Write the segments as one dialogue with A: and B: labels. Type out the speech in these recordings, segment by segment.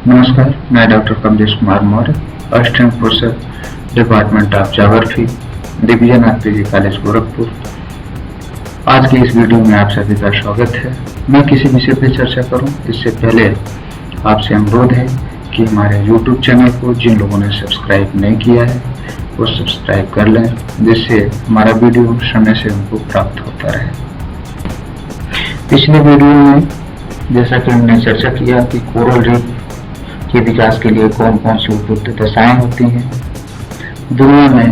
A: नमस्कार, मैं doctor Kamlesh Kumar Maurya, assistant professor department of geography, division of PG college Gorakhpur. आज की इस वीडियो में आप सभी का स्वागत है। मैं किसी विषय पर चर्चा करूं इससे पहले आपसे अनुरोध है कि हमारे YouTube चैनल को जिन लोगों ने सब्सक्राइब नहीं किया है वो सब्सक्राइब कर लें, जिससे हमारा वीडियो समय से उनको प्राप्त होता रहे। पिछले वीडियो में जैसा कि हमने चर्चा किया कि कोरल रीफ के विकास के लिए कौन कौन सी उपयुक्त दशाएं होती हैं, दुनिया में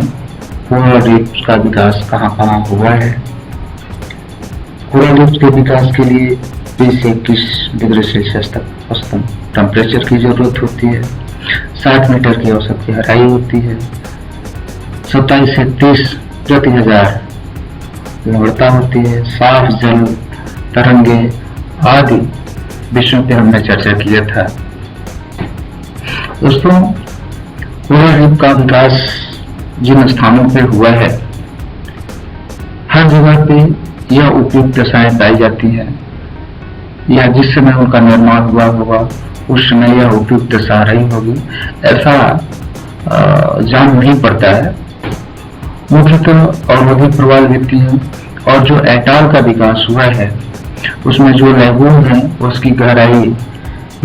A: कोरल रीफ का विकास कहाँ कहाँ हुआ है, कोरल रीफ के विकास के लिए 20 से 21 डिग्री सेल्सियस तक औसतन टेम्परेचर की जरूरत होती है, 60 मीटर की औसत गहराई होती है, 27 से 30 प्रति हजार लवणता होती है, साफ जल, तरंगे आदि विषयों पर हमने चर्चा किया था। दोस्तों, कोरल रीफ का विकास जिन स्थानों पे हुआ है, हर जगह पे यह उपयुक्त दशाएं पाई जाती हैं, या जिस समय उनका निर्माण हुआ होगा उस समय यह उपयुक्त दशा रही होगी, ऐसा जान नहीं पड़ता है। मुख्यतः औद्योगिक प्रवाल और जो एटॉल का विकास हुआ है उसमें जो लैगून है उसकी गहराई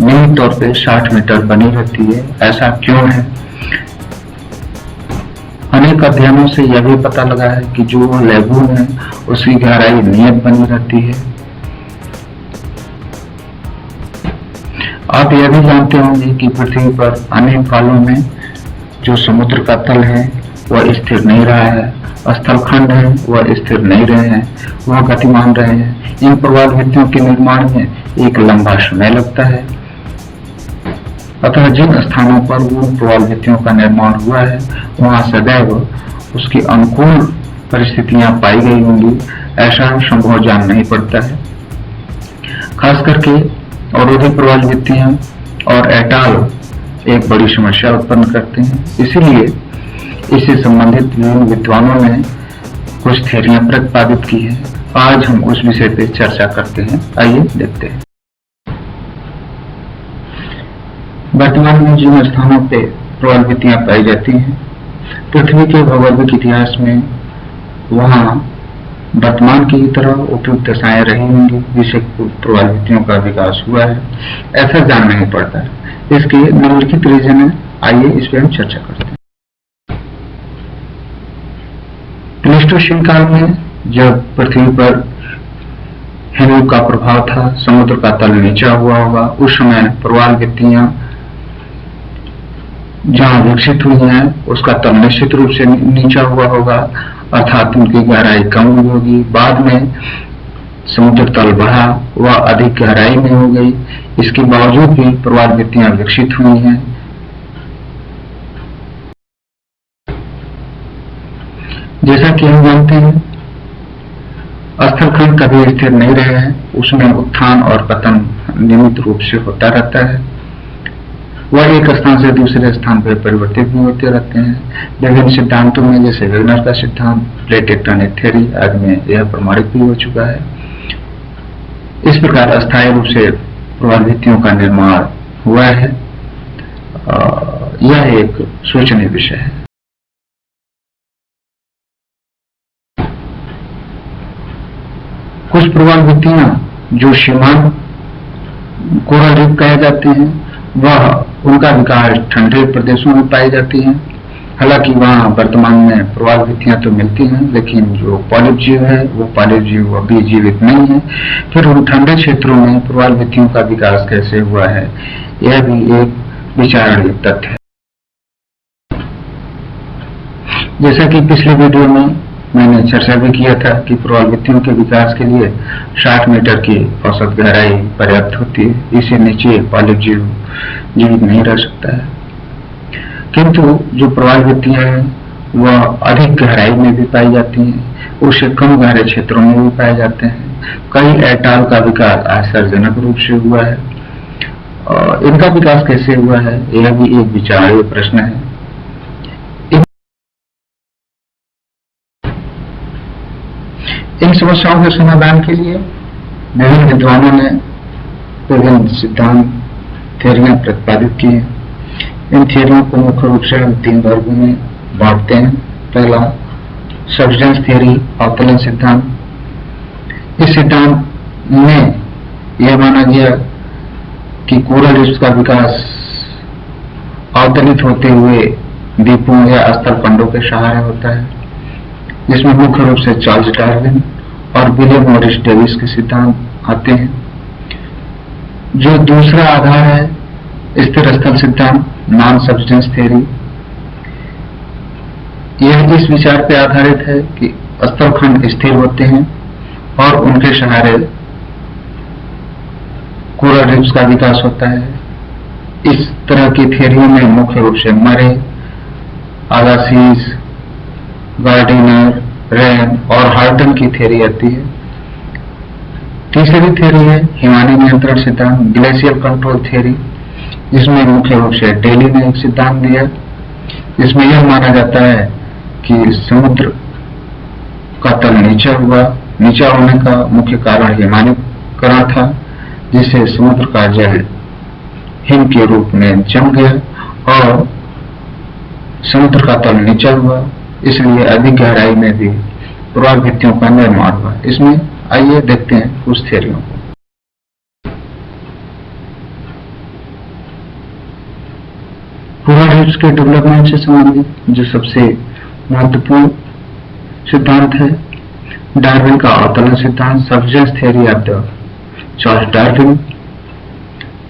A: नियमित तौर पे 60 मीटर बनी रहती है। ऐसा क्यों है? अनेक अध्ययनों से यह भी पता लगा है कि जो लैगून है उसकी गहराई नियत बनी रहती है। आप यह भी जानते होंगे कि पृथ्वी पर अनेक कालों में जो समुद्र का तल है वह स्थिर नहीं रहा है, स्थलखंड है वह स्थिर नहीं रहे हैं, वह गतिमान रहे हैं। इन प्रवाल भित्तियों के निर्माण में एक लंबा समय लगता है। अतः जिन स्थानों पर वो प्रवाल भित्तियों का निर्माण हुआ है वहां सदैव उसकी अनुकूल परिस्थितियां पाई गई होंगी, ऐसा संभव जान नहीं पड़ता है। खास करके औद्योगिक प्रवाल भित्तियां और एटॉल एक बड़ी समस्या उत्पन्न करते हैं। इसीलिए इससे संबंधित विभिन्न विद्वानों ने कुछ थ्योरियां प्रतिपादित की है। आज हम उस विषय पे चर्चा करते हैं। आइए देखते हैं। वर्तमान में जिन स्थानों पे प्रवाल भित्तियां पाई जाती हैं, पृथ्वी के भौगोलिक इतिहास में वहां वर्तमान की तरह उपयुक्त दशाएं रही होंगी जिससे प्रवाल भित्तियों का विकास हुआ है, ऐसा जान नहीं पड़ता है। इसके निम्नलिखित रीजन है, आइए इस पर हम चर्चा करते हैं। प्लेस्टोसीन काल में जब पृथ्वी पर हिमों का प्रभाव था, समुद्र का तल नीचा हुआ होगा, उस समय प्रवाल भित्तियां जहां विकसित हुई हैं उसका तल निश्चित रूप से नीचा हुआ होगा, अर्थात उनकी गहराई कम हुई होगी। बाद में समुद्र तल बढ़ा, वह अधिक गहराई में हो गई। इसके बावजूद भी प्रवाल भित्तियां विकसित हुई हैं। जैसा कि हम जानते हैं, स्थलखंड कभी स्थिर नहीं रहे हैं, उसमें उत्थान और पतन नियमित रूप से होता रहता है। वह एक स्थान से दूसरे स्थान पर परिवर्तित भी होते रहते हैं। विभिन्न सिद्धांतों में जैसे वेगनर का सिद्धांत, प्लेट टेक्टोनिक थ्योरी आदि में यह प्रमाणित भी हो चुका है। इस प्रकार अस्थायी रूप से प्रवाल भित्तियों का निर्माण हुआ है। यह एक सोचनीय विषय है। कुछ प्रवाल भित्तियां जो सीमांत कोरल रीफ कहे जाते हैं, वह उनका विकास ठंडे प्रदेशों में पाई जाती हैं। हालांकि वहाँ वर्तमान में प्रवाल भित्तियां तो मिलती हैं, लेकिन जो पॉलिप जीव है वो पॉलिप जीव अभी जीवित नहीं है। फिर उन ठंडे क्षेत्रों में प्रवाल भित्तियों का विकास कैसे हुआ है, यह भी एक विचारणीय तथ्य है। जैसा कि पिछले वीडियो में मैंने चर्चा भी किया था कि प्रवाल भित्तियों के विकास के लिए 60 मीटर की औसत गहराई पर्याप्त होती है। इससे नीचे पॉलिप जीव जीवित नहीं रह सकता है। किंतु जो प्रवाल भित्तियां हैं वह अधिक गहराई में भी पाई जाती हैं, उससे कम गहरे क्षेत्रों में भी पाए जाते हैं। कई एटॉल का विकास आश्चर्यजनक रूप से हुआ है। इनका विकास कैसे हुआ है, यह भी एक विचारणीय प्रश्न है। इन समस्याओं के समाधान के लिए विभिन्न विद्वानों ने विभिन्न सिद्धांत थियरियां प्रतिपादित की हैं। इन थियरियों को मुख्य रूप से हम 3 वर्गों में बांटते हैं। पहला सब्सटेंस थियरी, अवतलन सिद्धांत। इस सिद्धांत में यह माना गया कि कोरल रीफ्स का विकास अवतलित होते हुए द्वीपों या स्थल खंडों के सहारे होता है, जिसमें मुख्य रूप से चार्ल्स डार्विन और विलियम मॉरिस डेविस के सिद्धांत आते हैं। जो दूसरा आधार है स्थिर स्थल सिद्धांत, नॉन सब्सटेंस थ्योरी। यह इस विचार पर आधारित है कि स्थल खंड स्थिर होते हैं और उनके सहारे कोरल रीफ्स का विकास होता है। इस तरह की थियरियों में मुख्य रूप से मरे, अगासिस, गार्डिनर, रेन और हार्टन की थियरी आती है। तीसरी थियरी है हिमालय नियंत्रण सिद्धांत, ग्लेशियल कंट्रोल थियरी, जिसमें मुख्य रूप से डेली ने एक सिद्धांत दिया, जिसमें यह माना जाता है कि समुद्र का तल नीचा होने का मुख्य कारण हिमालयीकरण था, जिससे समुद्र का जल हिम के रूप में जम गया और समुद्र का तल नीचा हुआ, इसलिए अधिक गहराई में भी प्रवाल भित्तियों का निर्माण हुआ। इसमें आइए देखते हैं कुछ थियरियों को। कोरल रीफ्स के डेवलपमेंट से संबंधित जो सबसे महत्वपूर्ण सिद्धांत है, डार्विन का अवतरण सिद्धांत, substance theory of the Charles Darwin.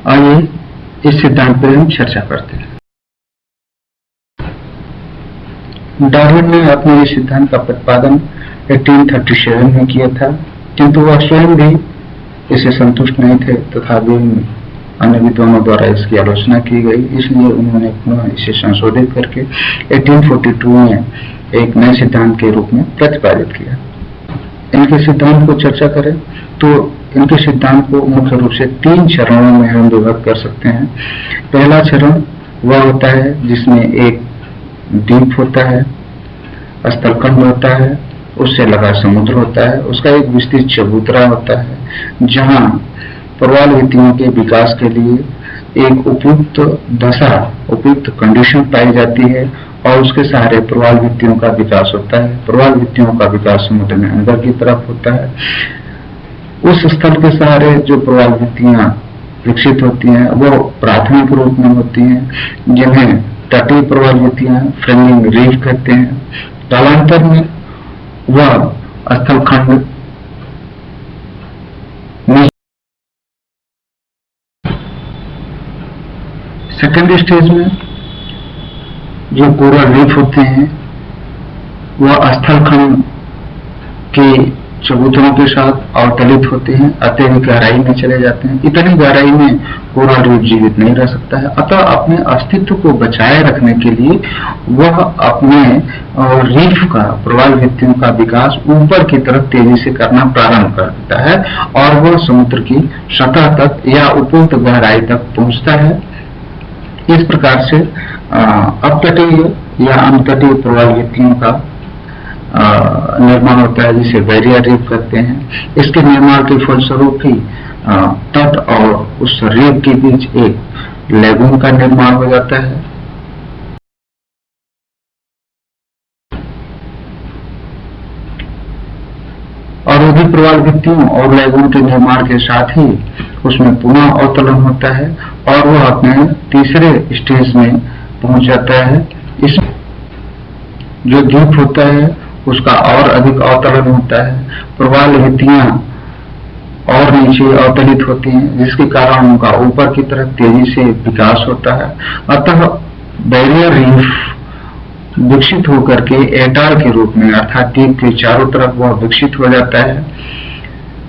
A: आइए इस सिद्धांत पर हम चर्चा करते हैं। डार्विन ने अपने इस सिद्धांत का प्रतिपादन 1837 में किया था, किंतु वह स्वयं भी इससे संतुष्ट नहीं थे तथा अन्य विद्वानों द्वारा इसकी आलोचना की गई, इसलिए उन्होंने पुनः इसे संशोधित करके 1842 में एक नए सिद्धांत के रूप में प्रतिपादित किया। इनके सिद्धांत को चर्चा करें तो इनके सिद्धांत को मुख्य रूप से 3 चरणों में हम विभाग कर सकते हैं। पहला चरण वह होता है जिसमें एक द्वीप होता है, स्थलखंड होता है, उससे लगा समुद्र होता है, उसका एक विस्तृत चबूतरा होता है, जहां प्रवाल भित्तियों के विकास के लिए एक उपयुक्त कंडीशन पाई जाती है और उसके सहारे प्रवाल भित्तियों का विकास होता है। प्रवाल भित्तियों का विकास समुद्र में अंदर की तरफ होता है। उस स्थल के सहारे जो प्रवाल भित्तियां विकसित होती हैं वो प्राथमिक रूप में होती हैं, जिन्हें तटीय प्रवाल भित्तियां, फ्रेमिंग रीफ कहते हैं। कालांतर में वह स्थलखंड सेकेंड स्टेज में जो कोरल रीफ होते हैं वह स्थलखंड के चबूतरों के साथ अवतलित होते हैं, अत्यधिक गहराई में चले जाते हैं। इतनी गहराई में कोरल रीफ जीवित नहीं रह सकता है, अतः अपने अस्तित्व को बचाए रखने के लिए वह अपने रीफ का, प्रवाल भित्तियों का विकास ऊपर की तरफ तेजी से करना प्रारंभ कर देता है और वह समुद्र की सतह तक या उपयुक्त गहराई तक पहुंचता है। इस प्रकार से अपतटीय या अनतटीय प्रवाल भित्तियों का निर्माण होता है, जिसे बैरियर रीफ कहते हैं। इसके निर्माण के फलस्वरूप ही तट और उस रीफ के बीच एक लेगून का निर्माण हो जाता है। अवरोधी प्रवाल भित्तियों और लेगून के निर्माण के साथ ही उसमें पुनः अवतरण होता है और वह अपने तीसरे स्टेज में पहुंच जाता है। इसमें जो द्वीप होता है उसका और अधिक अवतरण होता है, प्रवाल भित्तियां और नीचे अवतलित होती हैं, जिसके कारण उनका ऊपर की तरफ तेजी से विकास होता है। अतः बैरियर रीफ विकसित होकर के एटाल के रूप में अर्थात द्वीप के चारों तरफ वह विकसित हो जाता है।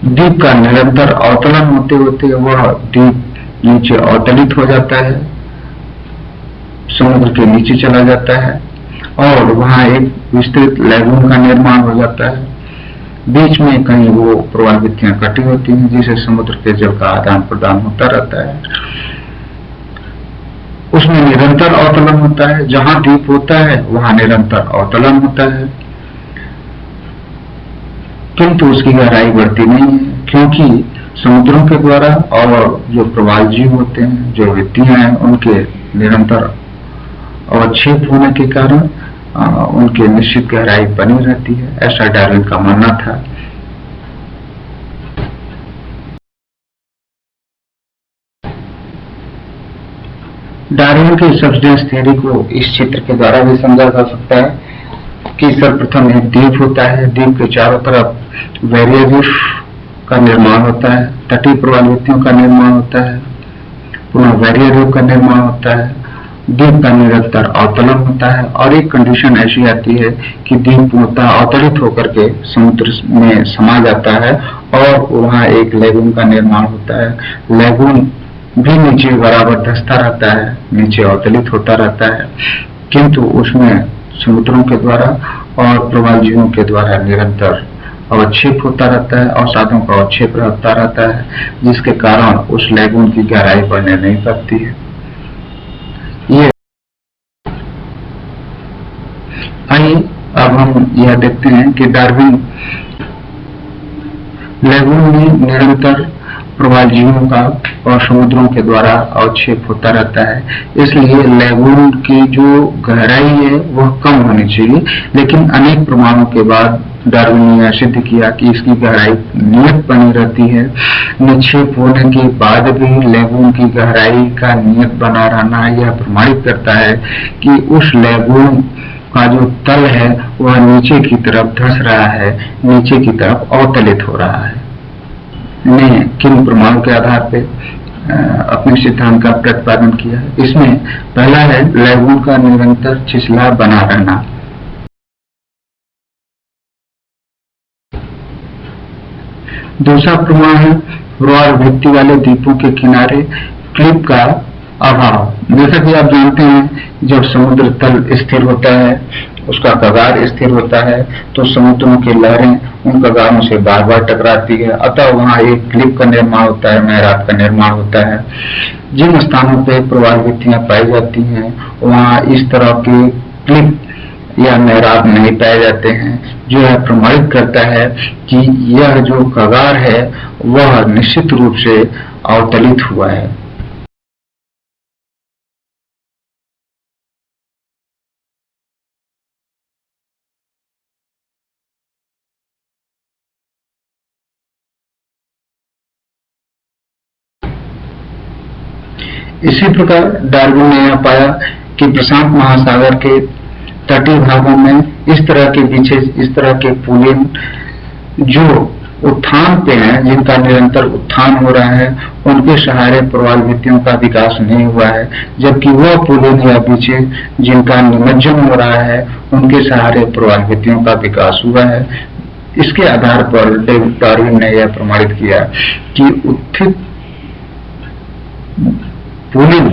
A: द्वीप का निरंतर अवतरण होते होते वह द्वीप नीचे अवतलित हो जाता है, समुद्र के नीचे चला जाता है और वहां एक विस्तृत लैगून का निर्माण हो जाता है। बीच में कहीं वो प्रवाल भित्तियां कटी होती हैं, जिससे समुद्र के जल का आदान प्रदान होता रहता है। उसमें निरंतर अवतरण होता है, जहां द्वीप होता है वहां निरंतर अवतरण होता है। किंतु उसकी गहराई बढ़ती नहीं है, क्योंकि समुद्रों के द्वारा और जो प्रवाल जीव होते हैं, जो वित्तियां हैं, उनके निरंतर अवक्षेप होने के कारण उनकी निश्चित गहराई बनी रहती है। ऐसा डार्विन का मानना था। डार्विन की सब्सिडेंस थ्योरी को इस चित्र के द्वारा भी समझा जा सकता है कि सर्वप्रथम एक द्वीप होता है, द्वीप के चारों तरफ बैरियर रीफ का निर्माण होता है, तटीय प्रवाल का निर्माण होता है, पुनः बैरियर रीफ का निर्माण होता है, द्वीप का निरंतर अवतलन होता है और एक कंडीशन ऐसी आती है कि द्वीप पूर्णतः अवतलित होकर के समुद्र में समा जाता है और वहाँ एक लैगून का निर्माण होता है। लैगून भी नीचे बराबर धंसता रहता है, नीचे अवतलित होता रहता है, किंतु उसमें समुद्रों के द्वारा और प्रवाल जीवों के द्वारा निरंतर अवक्षेप होता रहता है, अवसादों का अवक्षेप रहता रहता है, जिसके कारण उस लैगून की गहराई बढ़ने नहीं पाती है। ये आइए अब हम यह देखते हैं कि डार्विन लैगून में निरंतर प्रवाल जीवों का और समुद्रों के द्वारा अवक्षेप होता रहता है, इसलिए लैगून की जो गहराई है वह कम होनी चाहिए। लेकिन अनेक प्रमाणों के बाद डार्विन ने यह सिद्ध किया कि इसकी गहराई नियत बनी रहती है। निक्षेप होने के बाद भी लैगून की गहराई का नियत बना रहना यह प्रमाणित करता है कि उस लैगून का जो तल है वह नीचे की तरफ धंस रहा है, नीचे की तरफ अवतलित हो रहा है। ने किन प्रमाणों के आधार पर अपने सिद्धांत का प्रतिपादन किया है? इसमें पहला है लैगून का निरंतर छिछला बना रहना। दूसरा प्रमाण है प्रवाल भित्ति वाले द्वीपों के किनारे क्लिप का अभाव। जैसा कि आप जानते हैं, जब समुद्र तल स्थिर होता है, उसका कगार स्थिर होता है, तो समुद्रों की लहरें उन कगारों से बार बार टकराती है, अतः वहाँ एक क्लिप का निर्माण होता है, मेहराब का निर्माण होता है। जिन स्थानों पर प्रवाल भित्तियां पाई जाती हैं वहाँ इस तरह के क्लिप या मेहराब नहीं पाए जाते हैं, जो यह प्रमाणित करता है कि यह जो कगार है वह निश्चित रूप से अवतलित हुआ है। इसी प्रकार डार्विन ने यह पाया कि प्रशांत महासागर के तटीय भागों में इस तरह के बीचेस, इस तरह के पुलिन जो उत्थान पे हैं, जिनका निरंतर उत्थान हो रहा है, उनके सहारे प्रवाल भित्तियों का विकास नहीं हुआ है, जबकि वह पुलिन या बीचेस जिनका निमज्जन हो रहा है, उनके सहारे प्रवाल भित्तियों का विकास हुआ है। इसके आधार पर डार्विन ने यह प्रमाणित किया कि उत्थित पुलिन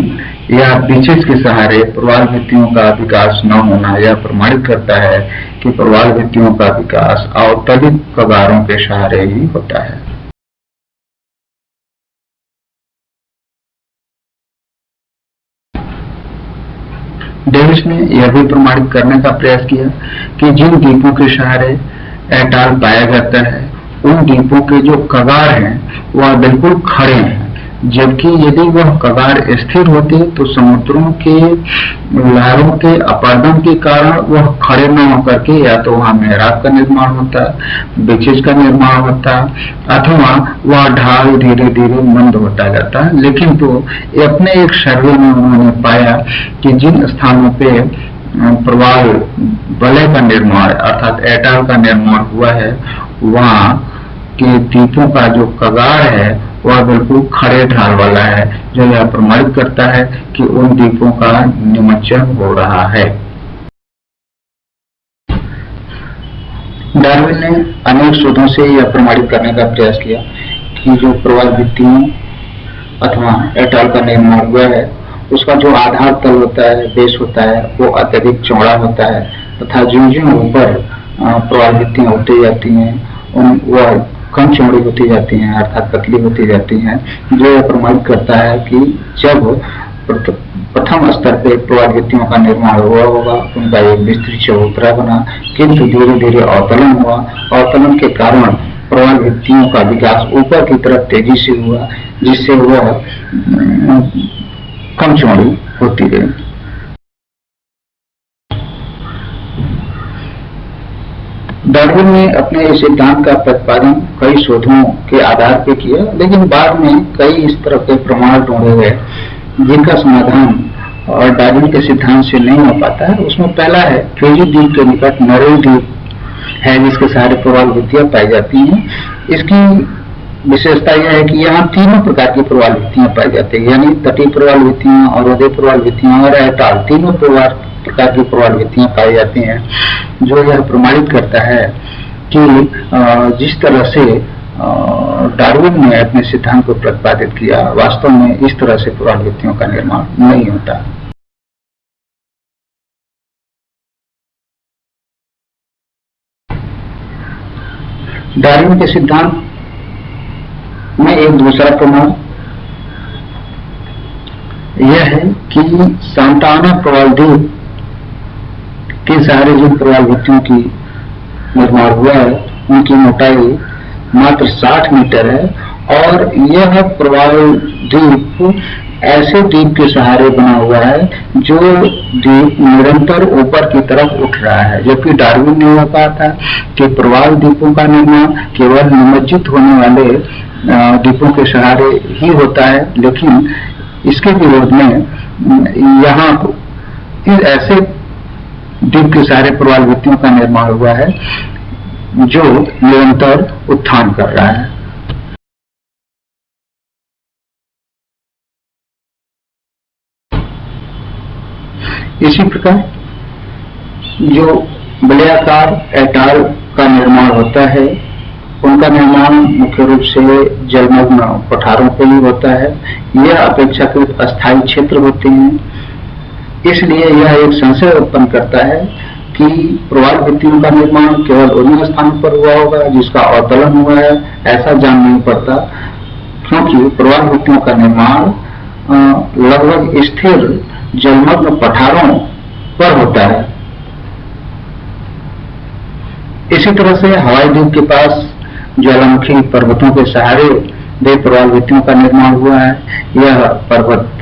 A: या बीचेस के सहारे प्रवाल भित्तियों का विकास न होना यह प्रमाणित करता है कि प्रवाल भित्तियों का विकास अवतलित कगारों के सहारे ही होता है। डेविस ने यह भी प्रमाणित करने का प्रयास किया कि जिन द्वीपों के सहारे एटॉल पाया जाता है, उन द्वीपों के जो कगार हैं वह बिल्कुल खड़े हैं, जबकि यदि वह कगार स्थिर होते तो समुद्रों के लहरों के अपर्दन के कारण वह खड़े न होकर के या तो वहां मेहराब का निर्माण होता, बीचेस का निर्माण होता, अथवा वह ढाल धीरे धीरे मंद होता जाता। लेकिन तो अपने एक सर्वे में उन्होंने पाया कि जिन स्थानों पे प्रवाल वलय का निर्माण अर्थात एटॉल का निर्माण हुआ है, वहाँ के द्वीपों का जो कगार है वह बिल्कुल खड़े ढाल वाला है, जो यह प्रमाणित करता है कि उन द्वीपों का निमज्जन हो रहा है। डार्विन ने अनेक शोधों से यह प्रमाणित करने का प्रयास किया कि जो प्रवाल भित्तियों अथवा एटॉल का निर्माण हुआ है, उसका जो आधार तल होता है, बेस होता है, वो अत्यधिक चौड़ा होता है तथा ज्यों-ज्यों ऊपर प्रवाल भित्तियां उठती जाती हैं वह कम चौड़ी होती जाती हैं, अर्थात पतली होती जाती हैं, जो यह प्रमाणित करता है कि जब प्रथम स्तर पे प्रवालभित्तियों का निर्माण हुआ होगा, उनका एक विस्तृत चबूतरा बना, किंतु धीरे धीरे अवतलन हुआ। अवतलन के कारण प्रवालभित्तियों का विकास ऊपर की तरफ तेजी से हुआ, जिससे वह कम चौड़ी होती गई। डार्विन ने अपने इस सिद्धांत का प्रतिपादन कई शोधों के आधार पर किया, लेकिन बाद में कई इस तरह के प्रमाण ढूंढे गए जिनका समाधान और डार्विन के सिद्धांत से नहीं हो पाता है। उसमें पहला है फिजी द्वीप के निकट नरेल द्वीप है, जिसके सहारे प्रवालभित्तियां पाई जाती हैं। इसकी विशेषता यह है कि यहाँ तीनों प्रकार की प्रवालभित्तियां पाई जाती है, यानी तटीय प्रवालभित्तियां, अवरोधी प्रवालभित्तियां और ऐताल, तीनों प्रकार की प्रवालभित्तियां पाई जाती हैं, जो यह प्रमाणित करता है कि जिस तरह से डार्विन ने अपने सिद्धांत को प्रतिपादित किया, वास्तव में इस तरह से प्रवालभित्तियों का निर्माण नहीं होता। डार्विन के सिद्धांत में एक दूसरा प्रमाण यह है कि सांता आना प्रवालद्वीप के सहारे जिन प्रवालभित्तियों की निर्माण हुआ है, उनकी मोटाई मात्र 60 मीटर है, और यह प्रवालद्वीप ऐसे द्वीप के सहारे बना हुआ है जो द्वीप निरंतर ऊपर की तरफ उठ रहा है। जबकि डार्विन ने यह कहा था कि प्रवाल द्वीपों का निर्माण केवल निमज्जित होने वाले द्वीपों के सहारे ही होता है, लेकिन इसके विरोध में यहाँ ऐसे द्वीप के सहारे प्रवालभित्तियों का निर्माण हुआ है जो निरंतर उत्थान कर रहा है। इसी प्रकार जो वलयाकार ऐताल का निर्माण होता है, उनका निर्माण मुख्य रूप से जलमग्न पठारों पे ही होता है। यह अपेक्षाकृत अस्थायी क्षेत्र होते हैं, इसलिए यह एक संशय उत्पन्न करता है कि प्रवालभित्तियों का निर्माण केवल उन्हीं स्थानों पर हुआ होगा जिसका अवतलन हुआ है। ऐसा जान नहीं पड़ता, क्योंकि प्रवालभित्तियों का निर्माण लगभग स्थिर जलमग्न पठारों पर होता है। इसी तरह से हवाई द्वीप के पास ज्वालामुखी पर्वतों के सहारे वे प्रवालभित्तियों का निर्माण हुआ है। यह पर्वत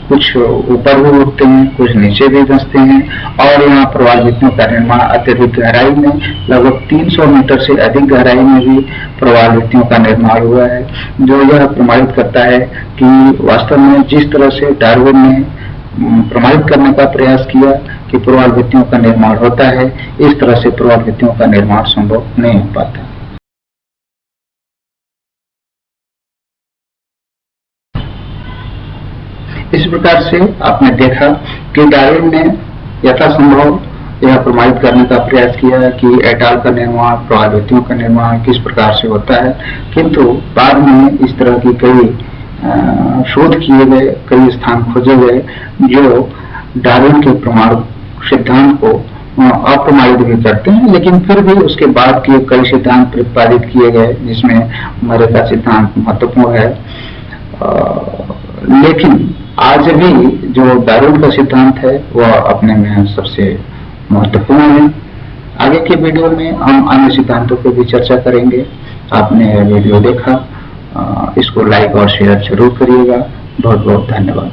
A: कुछ ऊपर भी उठते हैं, कुछ नीचे भी धंसते हैं, और यहाँ प्रवालभित्तियों का निर्माण अत्यधिक गहराई में, लगभग 300 मीटर से अधिक गहराई में भी प्रवालभित्तियों का निर्माण हुआ है, जो यह प्रमाणित करता है कि वास्तव में जिस तरह से डार्विन ने प्रमाणित करने का प्रयास किया कि प्रवालभित्तियों का निर्माण होता है, इस तरह से प्रवालभित्तियों का निर्माण संभव नहीं हो पाता। इस प्रकार से आपने देखा कि डार्विन ने यथासंभव यह प्रमाणित करने का प्रयास किया कि ऐताल का निर्माण, प्रवालभित्तियों का निर्माण किस प्रकार से होता है, किंतु बाद में इस तरह की कई शोध किए गए, कई स्थान खोजे गए जो डार्विन के प्रमाण सिद्धांत को अप्रमाणित भी करते हैं, लेकिन फिर भी उसके बाद के कई सिद्धांत प्रतिपादित किए गए, जिसमें मरे का सिद्धांत महत्वपूर्ण है। लेकिन आज भी जो डार्विन का सिद्धांत है वह अपने में सबसे महत्वपूर्ण है। आगे के वीडियो में हम अन्य सिद्धांतों पर भी चर्चा करेंगे। आपने यह वीडियो देखा, इसको लाइक और शेयर जरूर करिएगा। बहुत बहुत धन्यवाद।